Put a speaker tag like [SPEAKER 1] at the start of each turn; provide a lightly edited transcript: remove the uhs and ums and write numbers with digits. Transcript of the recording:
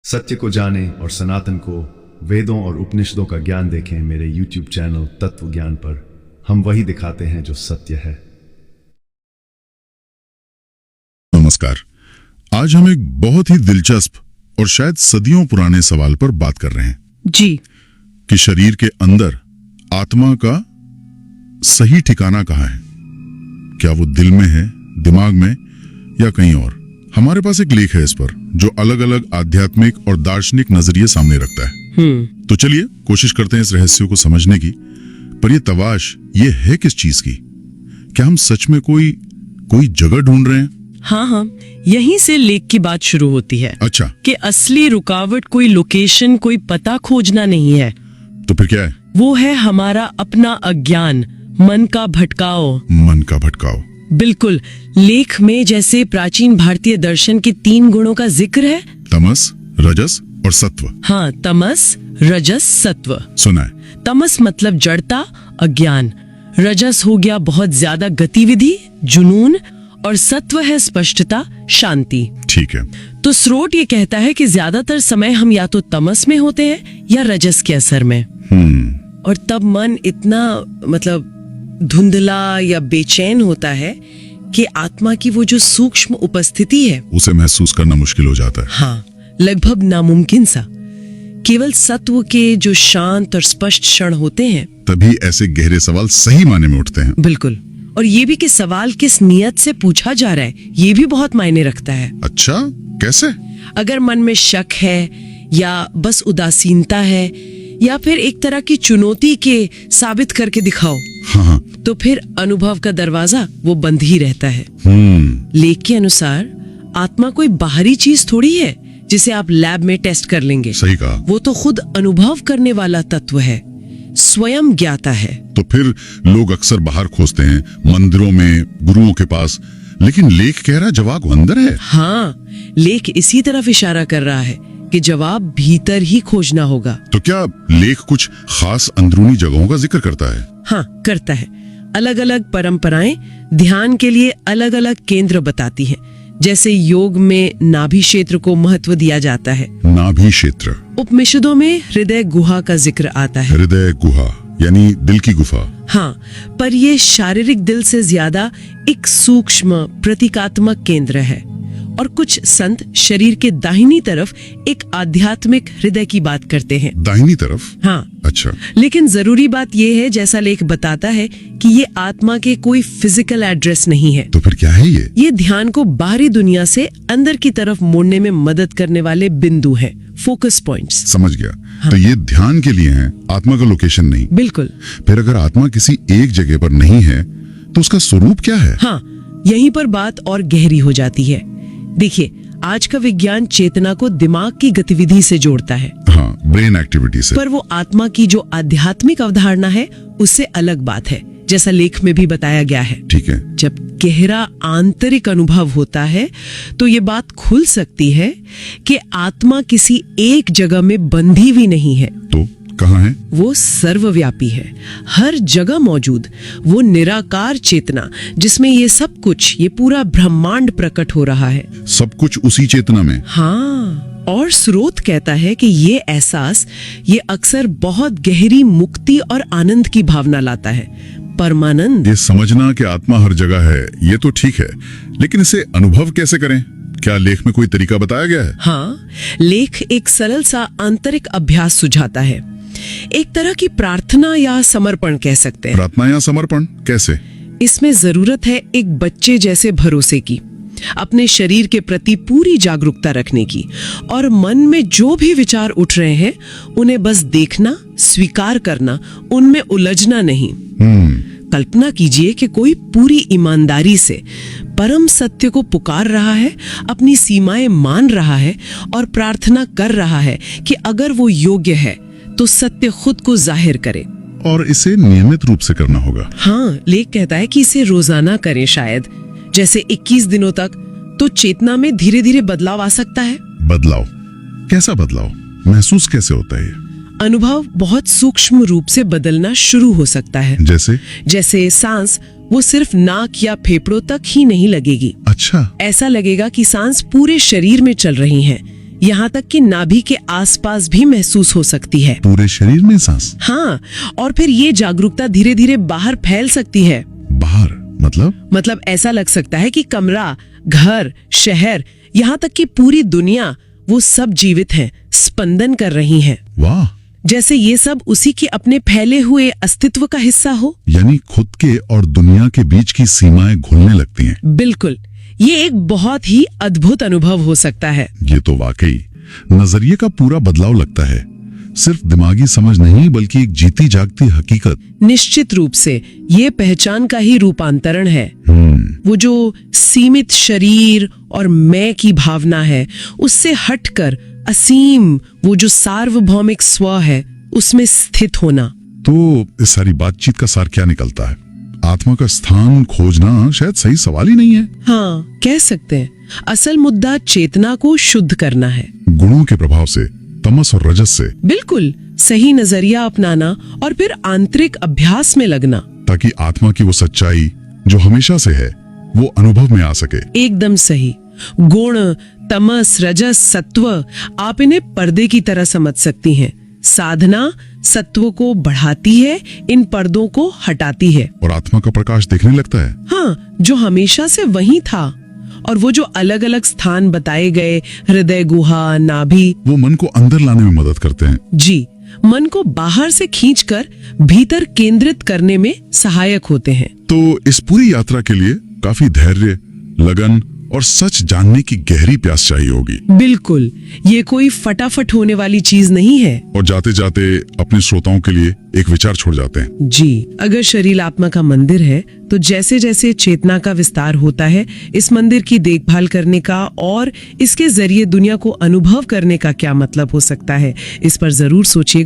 [SPEAKER 1] सत्य को जानें और सनातन को वेदों और उपनिषदों का ज्ञान देखें मेरे YouTube चैनल तत्व ज्ञान पर। हम वही दिखाते हैं जो सत्य है।
[SPEAKER 2] नमस्कार। आज हम एक बहुत ही दिलचस्प और शायद सदियों पुराने सवाल पर बात कर रहे हैं
[SPEAKER 3] जी
[SPEAKER 2] कि शरीर के अंदर आत्मा का सही ठिकाना कहाँ है। क्या वो दिल में है, दिमाग में, या कहीं और? हमारे पास एक लेख है इस पर जो अलग अलग आध्यात्मिक और दार्शनिक नजरिए सामने रखता है। तो चलिए कोशिश करते हैं इस रहस्य को समझने की। पर ये तलाश ये है किस चीज की? क्या हम सच में कोई जगह ढूंढ रहे हैं?
[SPEAKER 3] हाँ, यहीं से लेख की बात शुरू होती है।
[SPEAKER 2] अच्छा,
[SPEAKER 3] कि असली रुकावट कोई लोकेशन, कोई पता खोजना नहीं है।
[SPEAKER 2] तो फिर क्या है?
[SPEAKER 3] वो है हमारा अपना अज्ञान, मन का भटकाव।
[SPEAKER 2] मन का भटकाव।
[SPEAKER 3] बिल्कुल। लेख में जैसे प्राचीन भारतीय दर्शन के 3 गुणों का जिक्र है,
[SPEAKER 2] तमस, रजस और सत्व।
[SPEAKER 3] हाँ, तमस, रजस, सत्व।
[SPEAKER 2] सुना है।
[SPEAKER 3] तमस मतलब जड़ता, अज्ञान। रजस हो गया बहुत ज्यादा गतिविधि, जुनून। और सत्व है स्पष्टता, शांति।
[SPEAKER 2] ठीक है।
[SPEAKER 3] तो स्रोत ये कहता है कि ज्यादातर समय हम या तो तमस में होते हैं या रजस के असर में। और तब मन इतना धुंधला या बेचैन होता है कि आत्मा की वो जो सूक्ष्म उपस्थिति है
[SPEAKER 2] उसे महसूस करना मुश्किल हो जाता है।
[SPEAKER 3] हाँ, लगभग नामुमकिन सा। केवल सत्व के जो शांत और स्पष्ट क्षण होते हैं,
[SPEAKER 2] तभी ऐसे गहरे सवाल सही मायने में उठते हैं।
[SPEAKER 3] बिल्कुल। और ये भी कि सवाल किस नियत से पूछा जा रहा है, ये भी बहुत मायने रखता है।
[SPEAKER 2] अच्छा, कैसे?
[SPEAKER 3] अगर मन में शक है या बस उदासीनता है या फिर एक तरह की चुनौती के साबित करके दिखाओ,
[SPEAKER 2] हाँ।
[SPEAKER 3] तो फिर अनुभव का दरवाजा वो बंद ही रहता है। लेख के अनुसार आत्मा कोई बाहरी चीज थोड़ी है जिसे आप लैब में टेस्ट कर लेंगे।
[SPEAKER 2] सही कहा।
[SPEAKER 3] वो तो खुद अनुभव करने वाला तत्व है, स्वयं ज्ञाता है।
[SPEAKER 2] तो फिर लोग अक्सर बाहर खोजते हैं, मंदिरों में, गुरुओं के पास, लेकिन लेख कह रहा जवाब अंदर है।
[SPEAKER 3] हाँ, लेख इसी तरफ इशारा कर रहा है कि जवाब भीतर ही खोजना होगा।
[SPEAKER 2] तो क्या लेख कुछ खास अंदरूनी जगहों का जिक्र करता है?
[SPEAKER 3] हाँ, करता है। अलग अलग परंपराएं ध्यान के लिए अलग अलग केंद्र बताती हैं। जैसे योग में नाभि क्षेत्र को महत्व दिया जाता है।
[SPEAKER 2] नाभि क्षेत्र।
[SPEAKER 3] उपनिषदों में हृदय गुहा का जिक्र आता है।
[SPEAKER 2] हृदय गुहा यानी दिल की गुफा।
[SPEAKER 3] हाँ, पर ये शारीरिक दिल से ज्यादा एक सूक्ष्म प्रतीकात्मक केंद्र है। और कुछ संत शरीर के दाहिनी तरफ एक आध्यात्मिक हृदय की बात करते हैं।
[SPEAKER 2] दाहिनी तरफ?
[SPEAKER 3] हाँ।
[SPEAKER 2] अच्छा।
[SPEAKER 3] लेकिन जरूरी बात यह है, जैसा लेख बताता है, कि ये आत्मा के कोई फिजिकल एड्रेस नहीं है।
[SPEAKER 2] तो फिर क्या है ये?
[SPEAKER 3] ये ध्यान को बाहरी दुनिया से अंदर की तरफ मोड़ने में मदद करने वाले बिंदु हैं, फोकस पॉइंट्स।
[SPEAKER 2] समझ गया।
[SPEAKER 3] हाँ।
[SPEAKER 2] तो ये ध्यान के लिए है, आत्मा का लोकेशन नहीं।
[SPEAKER 3] बिल्कुल।
[SPEAKER 2] फिर अगर आत्मा किसी एक जगह पर नहीं है तो उसका स्वरूप क्या है?
[SPEAKER 3] हाँ, यहीं पर बात और गहरी हो जाती है। देखिए, आज का विज्ञान चेतना को दिमाग की गतिविधि से जोड़ता है।
[SPEAKER 2] हाँ, ब्रेन एक्टिविटी से।
[SPEAKER 3] पर वो आत्मा की जो आध्यात्मिक अवधारणा है उससे अलग बात है, जैसा लेख में भी बताया गया है।
[SPEAKER 2] ठीक है।
[SPEAKER 3] जब गहरा आंतरिक अनुभव होता है तो ये बात खुल सकती है कि आत्मा किसी एक जगह में बंधी हुई नहीं है।
[SPEAKER 2] तो कहाँ है?
[SPEAKER 3] वो सर्वव्यापी है, हर जगह मौजूद। वो निराकार चेतना जिसमें ये सब कुछ, ये पूरा ब्रह्मांड प्रकट हो रहा है।
[SPEAKER 2] सब कुछ उसी चेतना में?
[SPEAKER 3] हाँ। और स्रोत कहता है कि ये एहसास, ये अक्सर बहुत गहरी मुक्ति और आनंद की भावना लाता है। परमानंद।
[SPEAKER 2] ये समझना कि आत्मा हर जगह है, ये तो ठीक है, लेकिन इसे अनुभव कैसे करें? क्या लेख में कोई तरीका बताया गया है?
[SPEAKER 3] हाँ, लेख एक सरल सा आंतरिक अभ्यास सुझाता है। एक तरह की प्रार्थना या समर्पण कह सकते हैं।
[SPEAKER 2] प्रार्थना या समर्पण कैसे?
[SPEAKER 3] इसमें जरूरत है एक बच्चे जैसे भरोसे की, अपने शरीर के प्रति पूरी जागरूकता रखने की, और मन में जो भी विचार उठ रहे हैं उन्हें बस देखना, स्वीकार करना, उनमें उलझना नहीं। कल्पना कीजिए कि कोई पूरी ईमानदारी से परम सत्य को पुकार रहा है, अपनी सीमाएं मान रहा है और प्रार्थना कर रहा है कि अगर वो योग्य है तो सत्य खुद को जाहिर करे।
[SPEAKER 2] और इसे नियमित रूप से करना होगा।
[SPEAKER 3] हाँ, लेख कहता है कि इसे रोजाना करें, शायद जैसे 21 दिनों तक, तो चेतना में धीरे धीरे बदलाव आ सकता है।
[SPEAKER 2] बदलाव? कैसा बदलाव? महसूस कैसे होता है?
[SPEAKER 3] अनुभव बहुत सूक्ष्म रूप से बदलना शुरू हो सकता है। जैसे सांस, वो सिर्फ नाक या फेफड़ों तक ही नहीं लगेगी।
[SPEAKER 2] अच्छा।
[SPEAKER 3] ऐसा लगेगा कि सांस पूरे शरीर में चल रही है, यहाँ तक कि नाभि के आसपास भी महसूस हो सकती है।
[SPEAKER 2] पूरे शरीर में सांस?
[SPEAKER 3] हाँ, और फिर ये जागरूकता धीरे धीरे बाहर फैल सकती है।
[SPEAKER 2] बाहर मतलब
[SPEAKER 3] ऐसा लग सकता है कि कमरा, घर, शहर, यहाँ तक कि पूरी दुनिया, वो सब जीवित हैं, स्पंदन कर रही हैं।
[SPEAKER 2] वाह!
[SPEAKER 3] जैसे ये सब उसी के अपने फैले हुए अस्तित्व का हिस्सा हो।
[SPEAKER 2] यानी खुद के और दुनिया के बीच की सीमाएं घुलने लगती हैं।
[SPEAKER 3] बिल्कुल, ये एक बहुत ही अद्भुत अनुभव हो सकता है।
[SPEAKER 2] ये तो वाकई नजरिए का पूरा बदलाव लगता है। सिर्फ दिमागी समझ नहीं, बल्कि एक जीती जागती हकीकत।
[SPEAKER 3] निश्चित रूप से ये पहचान का ही रूपांतरण है। वो जो सीमित शरीर और मैं की भावना है, उससे हटकर असीम, वो जो सार्वभौमिक स्व है, उसमें स्थित होना।
[SPEAKER 2] तो इस सारी बातचीत का सार क्या निकलता है? आत्मा का स्थान खोजना शायद सही सवाल ही नहीं है।
[SPEAKER 3] हाँ, कह सकते हैं। असल मुद्दा चेतना को शुद्ध करना है।
[SPEAKER 2] गुणों के प्रभाव से, तमस और रजस से।
[SPEAKER 3] बिल्कुल सही नजरिया अपनाना और फिर आंतरिक अभ्यास में लगना,
[SPEAKER 2] ताकि आत्मा की वो सच्चाई जो हमेशा से है, वो अनुभव में आ सके।
[SPEAKER 3] एकदम सही। गुण, तमस, रजस, सत्व, आप इन्हें पर्दे की तरह समझ सकती हैं। साधना सत्व को बढ़ाती है, इन पर्दों को हटाती है।
[SPEAKER 2] और आत्मा का प्रकाश दिखने लगता है।
[SPEAKER 3] हाँ, जो हमेशा से वही था। और वो जो अलग अलग स्थान बताए गए, हृदय गुहा, नाभि,
[SPEAKER 2] वो मन को अंदर लाने में मदद करते हैं।
[SPEAKER 3] जी, मन को बाहर से खींचकर भीतर केंद्रित करने में सहायक होते हैं।
[SPEAKER 2] तो इस पूरी यात्रा के लिए काफी धैर्य, लगन और सच जानने की गहरी प्यास चाहिए होगी।
[SPEAKER 3] बिल्कुल, ये कोई फटाफट होने वाली चीज नहीं है।
[SPEAKER 2] और जाते जाते अपने श्रोताओं के लिए एक विचार छोड़ जाते हैं।
[SPEAKER 3] जी, अगर शरीर आत्मा का मंदिर है, तो जैसे जैसे चेतना का विस्तार होता है, इस मंदिर की देखभाल करने का और इसके जरिए दुनिया को अनुभव करने का क्या मतलब हो सकता है, इस पर जरूर सोचिएगा।